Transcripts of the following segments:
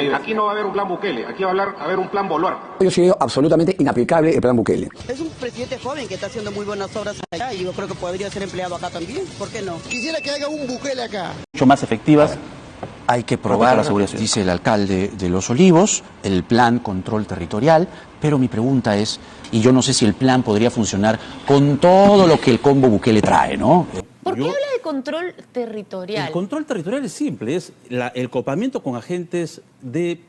Bukele. Aquí no va a haber un plan Bukele, aquí va a haber un plan Boluarte. Yo considero absolutamente inaplicable el plan Bukele. Es un presidente joven que está haciendo muy buenas obras allá y yo creo que podría ser empleado acá también. ¿Por qué no? Quisiera que haga un Bukele acá. Mucho más efectivas. Hay que probar, dice el alcalde de Los Olivos, el plan control territorial, pero mi pregunta es, y yo no sé si el plan podría funcionar con todo lo que el combo Bukele trae, ¿no? ¿Por qué habla de control territorial? El control territorial es simple, es el copamiento con agentes de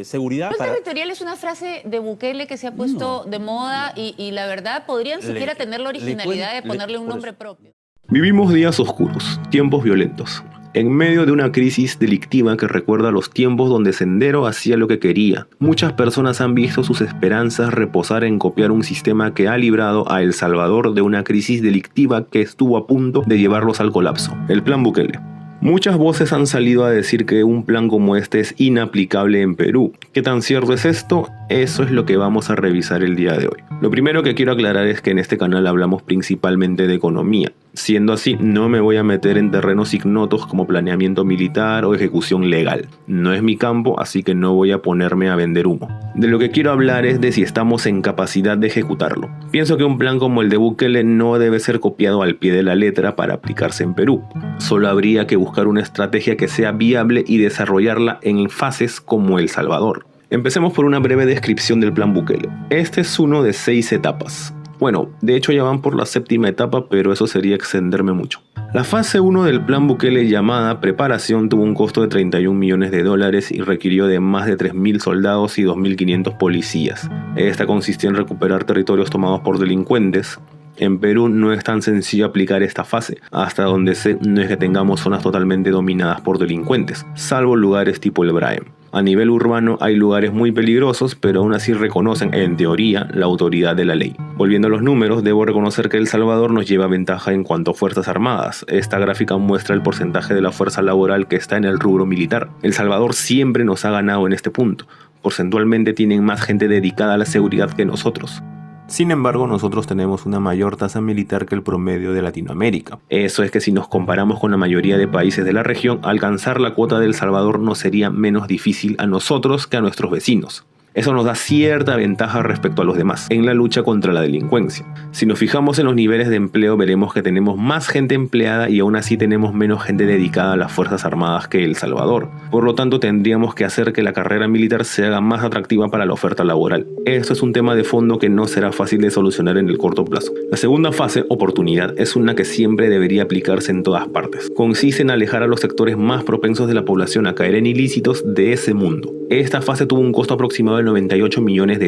seguridad. Control territorial es una frase de Bukele que se ha puesto de moda y la verdad podrían siquiera tener la originalidad de ponerle un nombre propio. Vivimos días oscuros, tiempos violentos. En medio de una crisis delictiva que recuerda los tiempos donde Sendero hacía lo que quería, muchas personas han visto sus esperanzas reposar en copiar un sistema que ha librado a El Salvador de una crisis delictiva que estuvo a punto de llevarlos al colapso, el Plan Bukele. Muchas voces han salido a decir que un plan como este es inaplicable en Perú. ¿Qué tan cierto es esto? Eso es lo que vamos a revisar el día de hoy. Lo primero que quiero aclarar es que en este canal hablamos principalmente de economía. Siendo así, no me voy a meter en terrenos ignotos como planeamiento militar o ejecución legal. No es mi campo, así que no voy a ponerme a vender humo. De lo que quiero hablar es de si estamos en capacidad de ejecutarlo. Pienso que un plan como el de Bukele no debe ser copiado al pie de la letra para aplicarse en Perú. Solo habría que buscar una estrategia que sea viable y desarrollarla en fases como El Salvador. Empecemos por una breve descripción del plan Bukele. Este es uno de 6 etapas. Bueno, de hecho ya van por la 7ª etapa, pero eso sería extenderme mucho. La fase 1 del plan Bukele, llamada preparación, tuvo un costo de $31 millones y requirió de más de 3.000 soldados y 2.500 policías. Esta consistió en recuperar territorios tomados por delincuentes. En Perú no es tan sencillo aplicar esta fase, hasta donde sé no es que tengamos zonas totalmente dominadas por delincuentes, salvo lugares tipo el Braem. A nivel urbano hay lugares muy peligrosos, pero aún así reconocen, en teoría, la autoridad de la ley. Volviendo a los números, debo reconocer que El Salvador nos lleva ventaja en cuanto a fuerzas armadas. Esta gráfica muestra el porcentaje de la fuerza laboral que está en el rubro militar. El Salvador siempre nos ha ganado en este punto. Porcentualmente tienen más gente dedicada a la seguridad que nosotros. Sin embargo, nosotros tenemos una mayor tasa militar que el promedio de Latinoamérica. Eso es que si nos comparamos con la mayoría de países de la región, alcanzar la cuota de El Salvador nos sería menos difícil a nosotros que a nuestros vecinos. Eso nos da cierta ventaja respecto a los demás en la lucha contra la delincuencia. Si nos fijamos en los niveles de empleo, veremos que tenemos más gente empleada y aún así tenemos menos gente dedicada a las Fuerzas Armadas que El Salvador. Por lo tanto, tendríamos que hacer que la carrera militar se haga más atractiva para la oferta laboral. Esto es un tema de fondo que no será fácil de solucionar en el corto plazo. La segunda fase, oportunidad, es una que siempre debería aplicarse en todas partes. Consiste en alejar a los sectores más propensos de la población a caer en ilícitos de ese mundo. Esta fase tuvo un costo aproximado de $98 millones,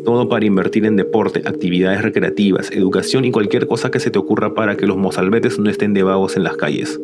todo para invertir en deporte, actividades recreativas, educación y cualquier cosa que se te ocurra para que los mozalbetes no estén de vagos en las calles.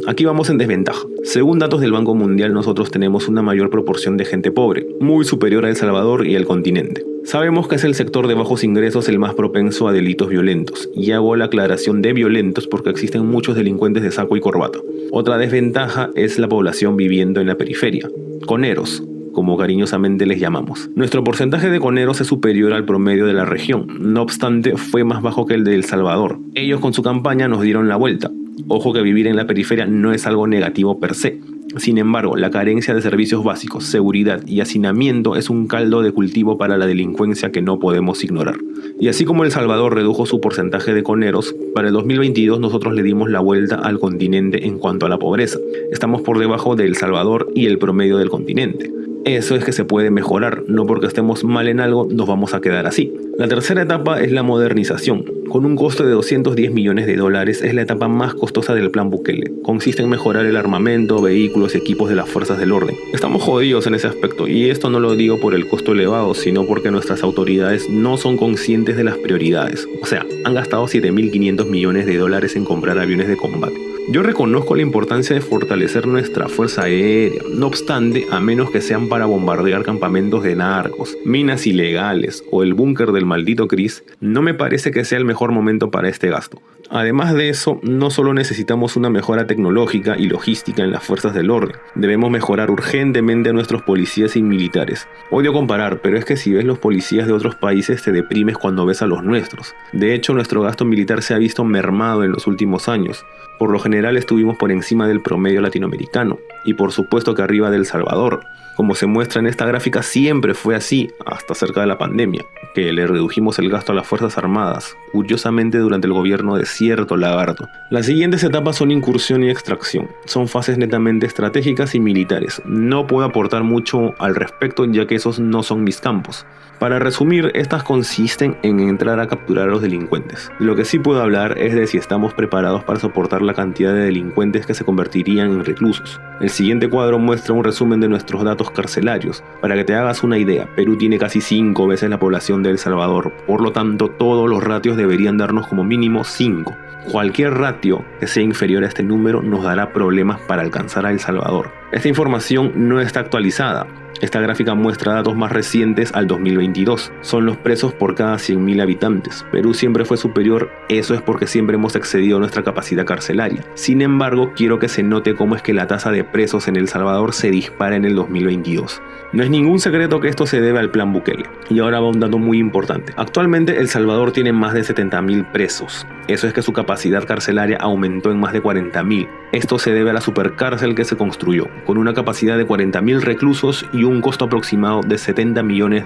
Aquí vamos en desventaja. Según datos del Banco Mundial, nosotros tenemos una mayor proporción de gente pobre, muy superior a El Salvador y al continente. Sabemos que es el sector de bajos ingresos el más propenso a delitos violentos, y hago la aclaración de violentos porque existen muchos delincuentes de saco y corbata. Otra desventaja es la población viviendo en la periferia, coneros, como cariñosamente les llamamos. Nuestro porcentaje de coneros es superior al promedio de la región, no obstante fue más bajo que el de El Salvador. Ellos con su campaña nos dieron la vuelta. Ojo que vivir en la periferia no es algo negativo per se. Sin embargo, la carencia de servicios básicos, seguridad y hacinamiento es un caldo de cultivo para la delincuencia que no podemos ignorar. Y así como El Salvador redujo su porcentaje de coneros, para el 2022 nosotros le dimos la vuelta al continente en cuanto a la pobreza. Estamos por debajo de El Salvador y el promedio del continente. Eso es que se puede mejorar, no porque estemos mal en algo nos vamos a quedar así. La tercera etapa es la modernización. Con un costo de $210 millones, es la etapa más costosa del plan Bukele. Consiste en mejorar el armamento, vehículos y equipos de las fuerzas del orden. Estamos jodidos en ese aspecto, y esto no lo digo por el costo elevado, sino porque nuestras autoridades no son conscientes de las prioridades. O sea, han gastado $7.500 millones en comprar aviones de combate. Yo reconozco la importancia de fortalecer nuestra fuerza aérea, no obstante, a menos que sean para bombardear campamentos de narcos, minas ilegales o el búnker del maldito Chris, no me parece que sea el mejor momento para este gasto. Además de eso, no solo necesitamos una mejora tecnológica y logística en las fuerzas del orden, debemos mejorar urgentemente a nuestros policías y militares. Odio comparar, pero es que si ves los policías de otros países te deprimes cuando ves a los nuestros. De hecho, nuestro gasto militar se ha visto mermado en los últimos años. Por lo general estuvimos por encima del promedio latinoamericano, y por supuesto que arriba de El Salvador. Como se muestra en esta gráfica, siempre fue así, hasta cerca de la pandemia, que le redujimos el gasto a las Fuerzas Armadas, curiosamente durante el gobierno de cierto lagarto. Las siguientes etapas son incursión y extracción. Son fases netamente estratégicas y militares. No puedo aportar mucho al respecto, ya que esos no son mis campos. Para resumir, estas consisten en entrar a capturar a los delincuentes. Lo que sí puedo hablar es de si estamos preparados para soportar la cantidad de delincuentes que se convertirían en reclusos. El siguiente cuadro muestra un resumen de nuestros datos carcelarios. Para que te hagas una idea, Perú tiene casi 5 veces la población de El Salvador, por lo tanto todos los ratios deberían darnos como mínimo 5. Cualquier ratio que sea inferior a este número nos dará problemas para alcanzar a El Salvador. Esta información no está actualizada. Esta gráfica muestra datos más recientes al 2022. Son los presos por cada 100.000 habitantes. Perú siempre fue superior, eso es porque siempre hemos excedido nuestra capacidad carcelaria. Sin embargo, quiero que se note cómo es que la tasa de presos en El Salvador se dispara en el 2022. No es ningún secreto que esto se debe al plan Bukele. Y ahora va un dato muy importante. Actualmente El Salvador tiene más de 70.000 presos. Eso es que su capacidad carcelaria aumentó en más de 40.000. Esto se debe a la supercárcel que se construyó, con una capacidad de 40.000 reclusos y un costo aproximado de $70 millones.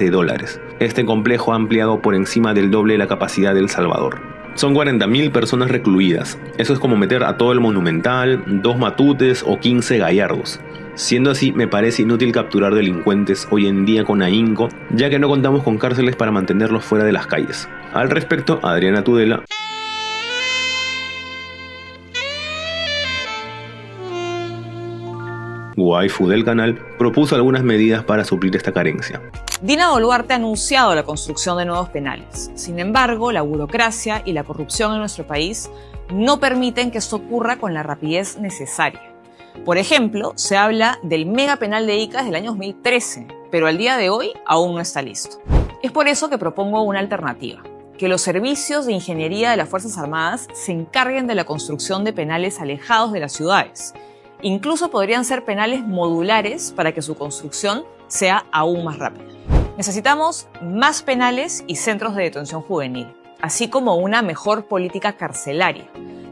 Este complejo ha ampliado por encima del doble la capacidad de El Salvador. Son 40.000 personas recluidas. Eso es como meter a todo el Monumental, 2 Matutes o 15 Gallardos. Siendo así, me parece inútil capturar delincuentes hoy en día con ahínco, ya que no contamos con cárceles para mantenerlos fuera de las calles. Al respecto, Adriana Tudela, waifu del canal, propuso algunas medidas para suplir esta carencia. Dina Boluarte ha anunciado la construcción de nuevos penales. Sin embargo, la burocracia y la corrupción en nuestro país no permiten que esto ocurra con la rapidez necesaria. Por ejemplo, se habla del mega penal de Ica desde el año 2013, pero al día de hoy aún no está listo. Es por eso que propongo una alternativa: que los servicios de ingeniería de las Fuerzas Armadas se encarguen de la construcción de penales alejados de las ciudades. Incluso podrían ser penales modulares para que su construcción sea aún más rápida. Necesitamos más penales y centros de detención juvenil, así como una mejor política carcelaria.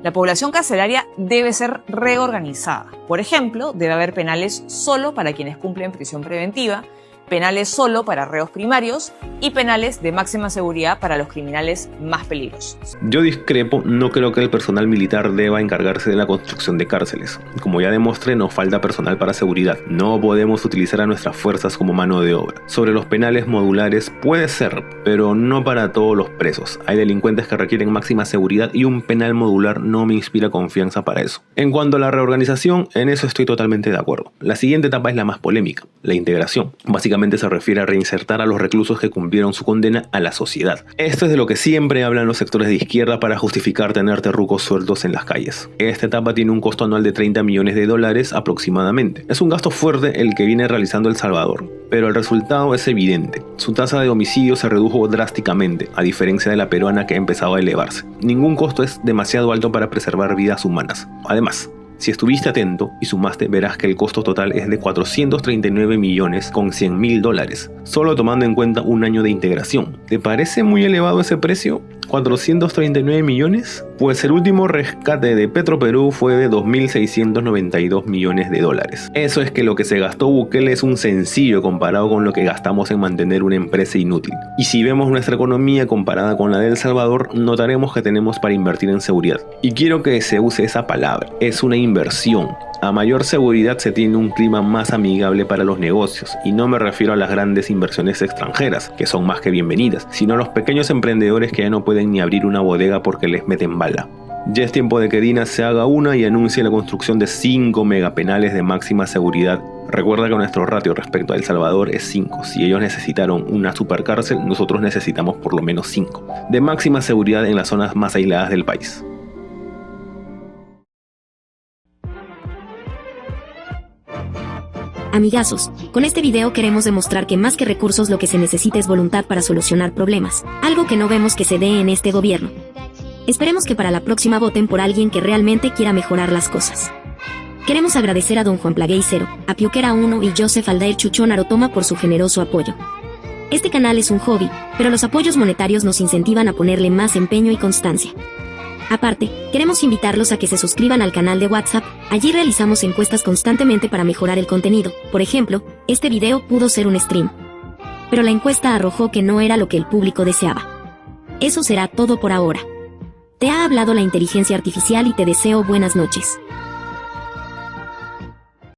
La población carcelaria debe ser reorganizada. Por ejemplo, debe haber penales solo para quienes cumplen prisión preventiva, penales solo para reos primarios y penales de máxima seguridad para los criminales más peligrosos. Yo discrepo, no creo que el personal militar deba encargarse de la construcción de cárceles. Como ya demostré, nos falta personal para seguridad. No podemos utilizar a nuestras fuerzas como mano de obra. Sobre los penales modulares, puede ser, pero no para todos los presos. Hay delincuentes que requieren máxima seguridad y un penal modular no me inspira confianza para eso. En cuanto a la reorganización, en eso estoy totalmente de acuerdo. La siguiente etapa es la más polémica, la integración. Básicamente se refiere a reinsertar a los reclusos que cumplieron su condena a la sociedad. Esto es de lo que siempre hablan los sectores de izquierda para justificar tener terrucos sueltos en las calles. Esta etapa tiene un costo anual de $30 millones aproximadamente. Es un gasto fuerte el que viene realizando El Salvador, pero el resultado es evidente. Su tasa de homicidio se redujo drásticamente, a diferencia de la peruana que ha empezado a elevarse. Ningún costo es demasiado alto para preservar vidas humanas. Además, si estuviste atento y sumaste, verás que el costo total es de $439.100.000, solo tomando en cuenta un año de integración. ¿Te parece muy elevado ese precio? ¿439 millones? Pues el último rescate de Petroperú fue de $2.692 millones. Eso es que lo que se gastó Bukele es un sencillo comparado con lo que gastamos en mantener una empresa inútil. Y si vemos nuestra economía comparada con la de El Salvador, notaremos que tenemos para invertir en seguridad. Y quiero que se use esa palabra, es una inversión. A mayor seguridad se tiene un clima más amigable para los negocios, y no me refiero a las grandes inversiones extranjeras, que son más que bienvenidas, sino a los pequeños emprendedores que ya no pueden ni abrir una bodega porque les meten bala. Ya es tiempo de que Dina se haga una y anuncie la construcción de 5 megapenales de máxima seguridad. Recuerda que nuestro ratio respecto a El Salvador es 5. Si ellos necesitaron una supercárcel, nosotros necesitamos por lo menos 5. De máxima seguridad en las zonas más aisladas del país. Amigazos, con este video queremos demostrar que más que recursos lo que se necesita es voluntad para solucionar problemas, algo que no vemos que se dé en este gobierno. Esperemos que para la próxima voten por alguien que realmente quiera mejorar las cosas. Queremos agradecer a don Juan Plaguey 0, a Pioquera 1 y Joseph Aldair Chuchón Arotoma por su generoso apoyo. Este canal es un hobby, pero los apoyos monetarios nos incentivan a ponerle más empeño y constancia. Aparte, queremos invitarlos a que se suscriban al canal de WhatsApp, allí realizamos encuestas constantemente para mejorar el contenido. Por ejemplo, este video pudo ser un stream, pero la encuesta arrojó que no era lo que el público deseaba. Eso será todo por ahora. Te ha hablado la inteligencia artificial y te deseo buenas noches.